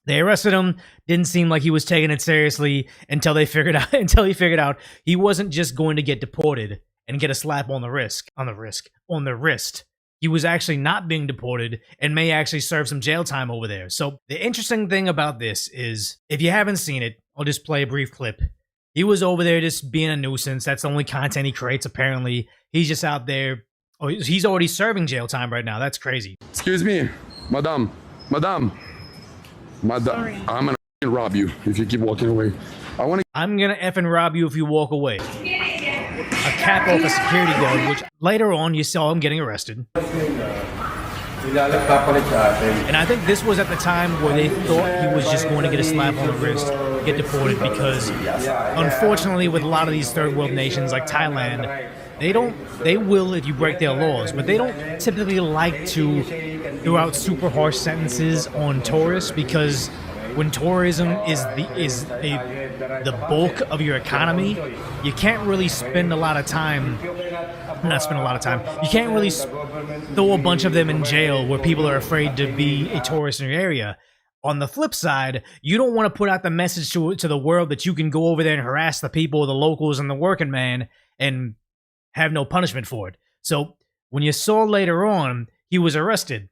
They arrested him. Didn't seem like he was taking it seriously until they figured out until he figured out he wasn't just going to get deported and get a slap on the wrist. He was actually not being deported and may actually serve some jail time over there. So the interesting thing about this is, if you haven't seen it, I'll just play a brief clip. He was over there just being a nuisance. That's the only content he creates, apparently. He's just out there. Oh, he's already serving jail time right now. That's crazy. Excuse me, madam. Sorry. I'm gonna rob you if you keep walking away. I'm gonna effing rob you if you walk away. A cap off a security guard, which later on you saw him getting arrested. And I think this was at the time where they thought he was just going to get a slap on the wrist, get deported, because unfortunately with a lot of these third world nations like Thailand, they will if you break their laws, but they don't typically like to throw out super harsh sentences on tourists, because when tourism is the bulk of your economy, you can't really spend a lot of time. You can't really throw a bunch of them in jail where people are afraid to be a tourist in your area. On the flip side, you don't want to put out the message to the world that you can go over there and harass the people, the locals, and the working man and have no punishment for it. So when you saw later on, he was arrested.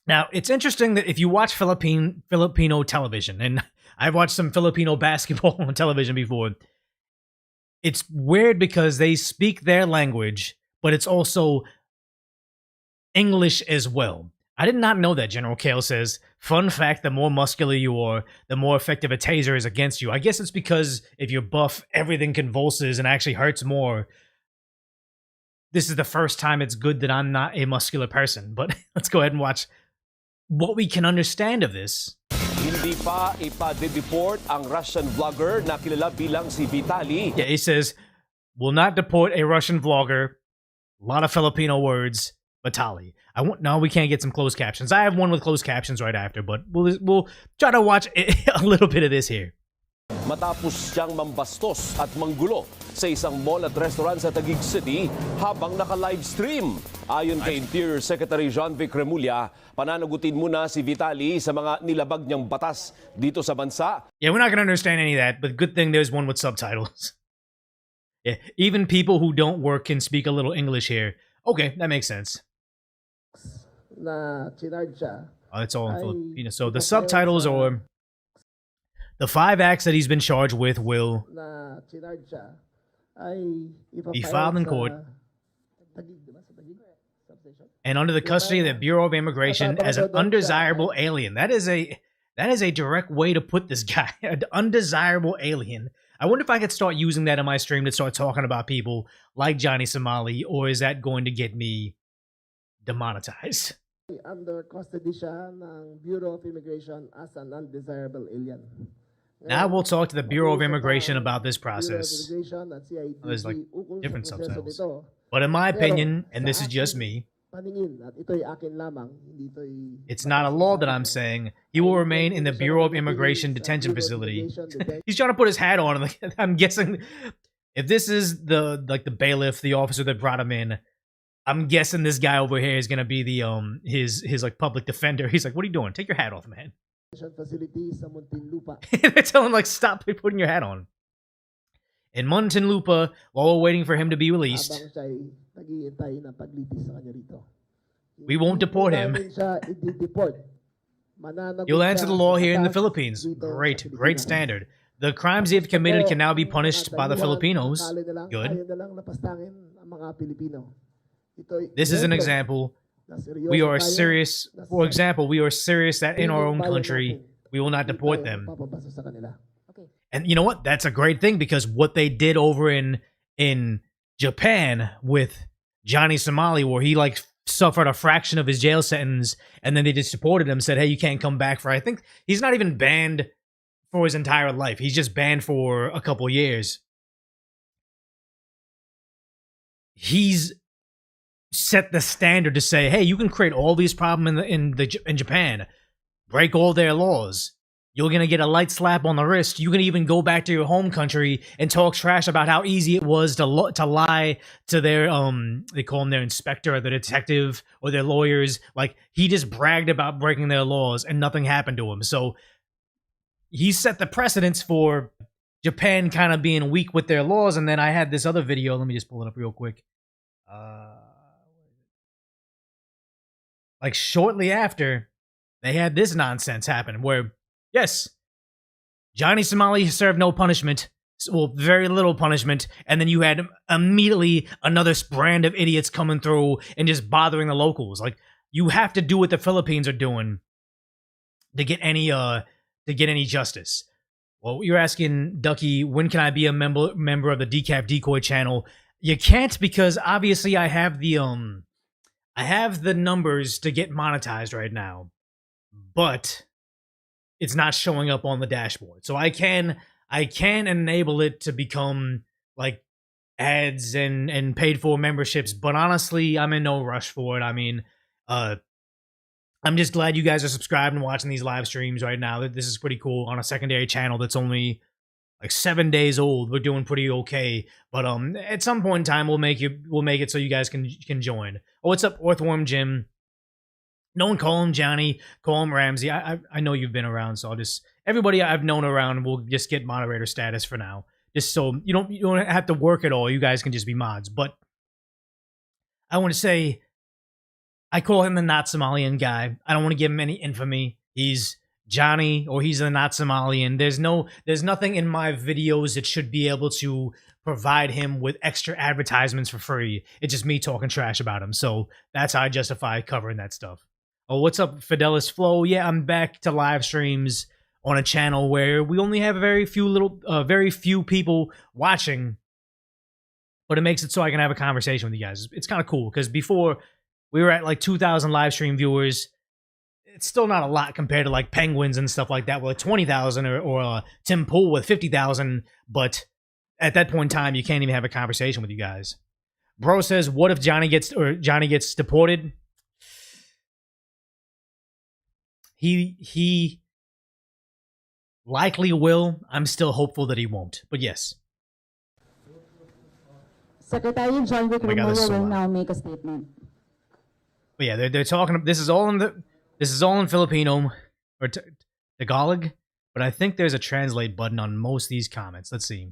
Now, it's interesting that if you watch Filipino television, and I've watched some Filipino basketball on television before, it's weird because they speak their language, but it's also English as well. I did not know that, General Kale says. Fun fact, the more muscular you are, the more effective a taser is against you. I guess it's because if you're buff, everything convulses and actually hurts more. This is the first time it's good that I'm not a muscular person, but let's go ahead and watch what we can understand of this. Hindi pa ipa-deport ang Russian vlogger na kilala bilang si Vitaly. Yeah, he says, will not deport a Russian vlogger. A lot of Filipino words. Vitaly. No, we can't get some closed captions. I have one with closed captions right after, but we'll try to watch a little bit of this here. Matapos siyang mambastos at manggulo sa isang mall at restaurant sa Taguig City habang naka-livestream. Ayon kay Interior Secretary Jean-Vic Remulla, pananagutin muna si Vitaly sa mga nilabag niyang batas dito sa bansa. Yeah, we're not going to understand any of that, but good thing there's one with subtitles. Yeah, even people who don't work can speak a little English here. Okay, that makes sense. Oh, it's all in Filipino. So the subtitles are the 5 acts that he's been charged with will be filed in court and under the custody of the Bureau of Immigration as an undesirable alien. That is a direct way to put this guy, an undesirable alien. I wonder if I could start using that in my stream to start talking about people like Johnny Somali, or is that going to get me demonetized? Under custody siya ng Bureau of Immigration as an undesirable alien. Now we'll talk to the Bureau of Immigration about this process. There's like different subtitles. But in my opinion, and this is just me, it's not a law that I'm saying. He will remain in the Bureau of Immigration detention facility. He's trying to put his hat on. And I'm guessing if this is the bailiff, the officer that brought him in, I'm guessing this guy over here is gonna be the his like public defender. He's like, "What are you doing? Take your hat off, man." They're telling like, "Stop putting your hat on." In Muntinlupa, while we're waiting for him to be released, we won't deport him. You'll answer the law here in the Philippines. Great standard. The crimes they've committed can now be punished by the Filipinos. Good. This is an example. We are serious. For example, we are serious that in our own country, we will not deport them. And you know what? That's a great thing, because what they did over in Japan with Johnny Somali, where he like suffered a fraction of his jail sentence, and then they just deported him, said, "Hey, you can't come back for." I think he's not even banned for his entire life. He's just banned for a couple years. He's set the standard to say, hey, you can create all these problems in Japan, break all their laws. you're gonna get a light slap on the wrist. You can even go back to your home country and talk trash about how easy it was to lie to their they call them their inspector or the detective or their lawyers. Like, he just bragged about breaking their laws and nothing happened to him. So he set the precedence for Japan kind of being weak with their laws. And then I had this other video. Let me just pull it up real quick. Like, shortly after, they had this nonsense happen where, yes, Johnny Somali served no punishment, well, very little punishment, and then you had immediately another brand of idiots coming through and just bothering the locals. Like, you have to do what the Philippines are doing to get any justice. Well, you're asking, Ducky, when can I be a member of the Decaf Decoy channel? You can't, because obviously I have the numbers to get monetized right now, but it's not showing up on the dashboard. So I can enable it to become like ads and paid for memberships, but honestly, I'm in no rush for it. I mean, I'm just glad you guys are subscribed and watching these live streams right now. This is pretty cool on a secondary channel that's only like 7 days old. We're doing pretty okay, but at some point in time we'll make it so you guys can join. Oh, what's up, Earthworm Jim? No one call him Johnny, call him Ramsey. I know you've been around, so I'll just, everybody I've known around will just get moderator status for now, just so you don't have to work at all. You guys can just be mods. But I want to say, I call him the not Somalian guy. I don't want to give him any infamy. He's Johnny, or he's a not Somalian. There's nothing in my videos that should be able to provide him with extra advertisements for free. It's just me talking trash about him. So that's how I justify covering that stuff. Oh, what's up, Fidelis Flow? Yeah, I'm back to live streams on a channel where we only have very few people watching, but it makes it so I can have a conversation with you guys. It's kind of cool, because before we were at like 2,000 live stream viewers. It's still not a lot compared to like Penguins and stuff like that with like 20,000 or Tim Pool with 50,000. But at that point in time, you can't even have a conversation with you guys. Bro says, what if Johnny gets deported? He likely will. I'm still hopeful that he won't. But yes. Secretary John Vic Oh my God, this is so will loud. now make a statement. But yeah, they're talking. This is all in Filipino or Tagalog, but I think there's a translate button on most of these comments. Let's see.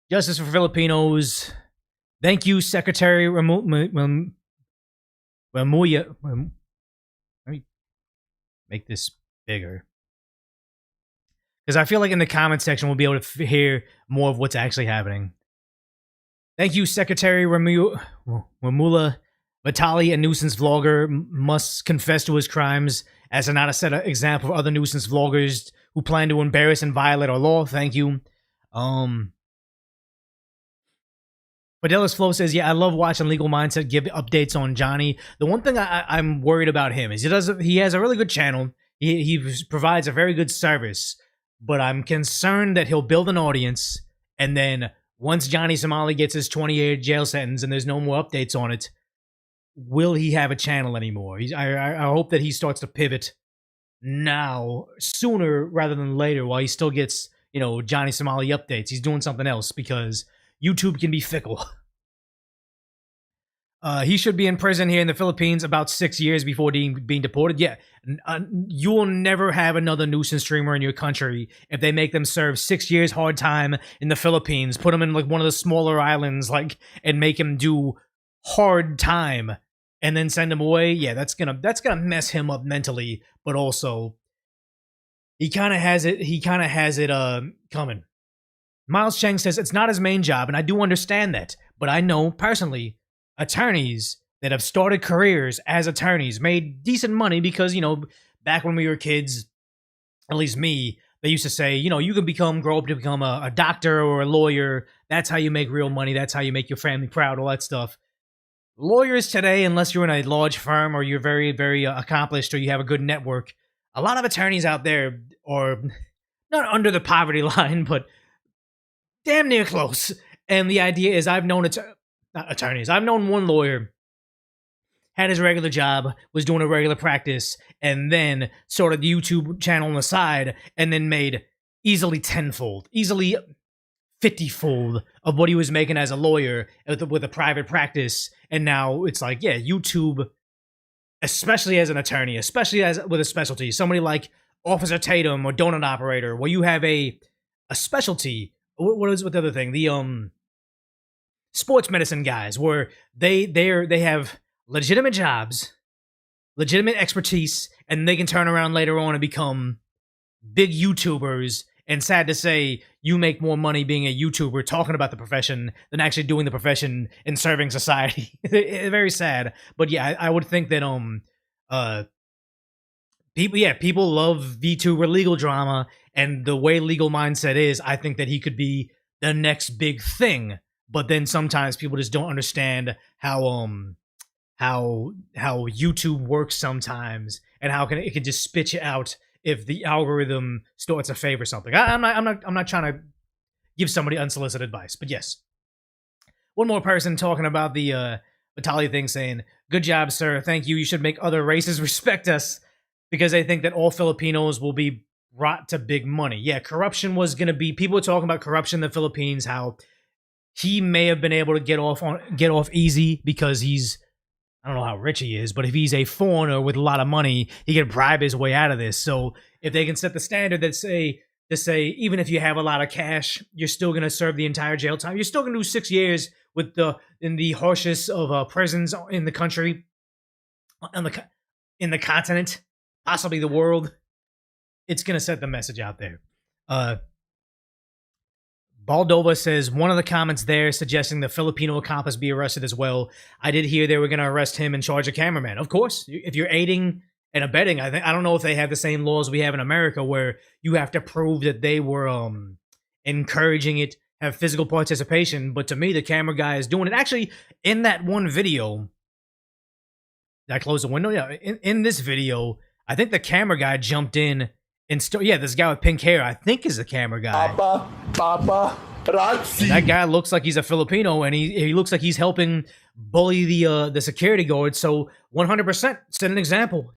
Justice for Filipinos. Thank you, Secretary Ramuya. Let me make this bigger, because I feel like in the comment section we'll be able to hear more of what's actually happening. Thank you, Secretary Ramula. Vitaly, a nuisance vlogger, must confess to his crimes as not a set example of other nuisance vloggers who plan to embarrass and violate our law. Thank you. Fidelis Flow says, yeah, I love watching Legal Mindset give updates on Johnny. The one thing I'm worried about him is he has a really good channel. He provides a very good service, but I'm concerned that he'll build an audience, and then once Johnny Somali gets his 20-year jail sentence and there's no more updates on it, will he have a channel anymore? I hope that he starts to pivot now, sooner rather than later, while he still gets, Johnny Somali updates. He's doing something else, because YouTube can be fickle. He should be in prison here in the Philippines about 6 years before being deported. Yeah, you will never have another nuisance streamer in your country if they make them serve 6 years hard time in the Philippines, put them in like one of the smaller islands, and make him do hard time, and then send him away. Yeah, that's gonna mess him up mentally, but also he kind of has it coming. Miles Cheng says it's not his main job, and I do understand that, but I know personally attorneys that have started careers as attorneys, made decent money, because back when we were kids, at least me, they used to say, you can grow up to become a doctor or a lawyer. That's how you make real money. That's how you make your family proud, all that stuff. Lawyers today, unless you're in a large firm or you're very, very accomplished or you have a good network, a lot of attorneys out there are not under the poverty line, but damn near close. And the idea is, I've known I've known one lawyer. had his regular job, was doing a regular practice, and then started the YouTube channel on the side, and then made easily tenfold, easily 50-fold of what he was making as a lawyer with a private practice. And now it's like, yeah, YouTube, especially as an attorney, especially as with a specialty, somebody like Officer Tatum or Donut Operator, where you have a specialty. What is the other thing? The sports medicine guys, where they have legitimate jobs, legitimate expertise, and they can turn around later on and become big YouTubers. And sad to say, you make more money being a YouTuber talking about the profession than actually doing the profession and serving society. Very sad. But yeah, I would think that people love VTuber legal drama, and the way legal mindset is, I think that he could be the next big thing. But then sometimes people just don't understand how YouTube works sometimes, and how it can just spit you out if the algorithm starts a favor something. I'm not trying to give somebody unsolicited advice, but yes. One more person talking about the Vitaly thing, saying, "Good job, sir. Thank you. You should make other races respect us because they think that all Filipinos will be brought to big money." Yeah, corruption was going to be. People were talking about corruption in the Philippines, how he may have been able to get off easy because he's, I don't know how rich he is, but if he's a foreigner with a lot of money, he can bribe his way out of this. So if they can set the standard that say even if you have a lot of cash, you're still going to serve the entire jail time. You're still going to do 6 years in the harshest of prisons in the country, in the continent, possibly the world. It's going to set the message out there. Baldova says, one of the comments there suggesting the Filipino accomplice be arrested as well. I did hear they were going to arrest him and charge a cameraman. Of course, if you're aiding and abetting, I don't know if they have the same laws we have in America where you have to prove that they were encouraging it, have physical participation. But to me, the camera guy is doing it. Actually, in that one video, did I close the window? Yeah, in this video, I think the camera guy jumped in and this guy with pink hair, I think, is the camera guy. Papa, And that guy looks like he's a Filipino, and he looks like he's helping bully the security guard. So 100% set an example.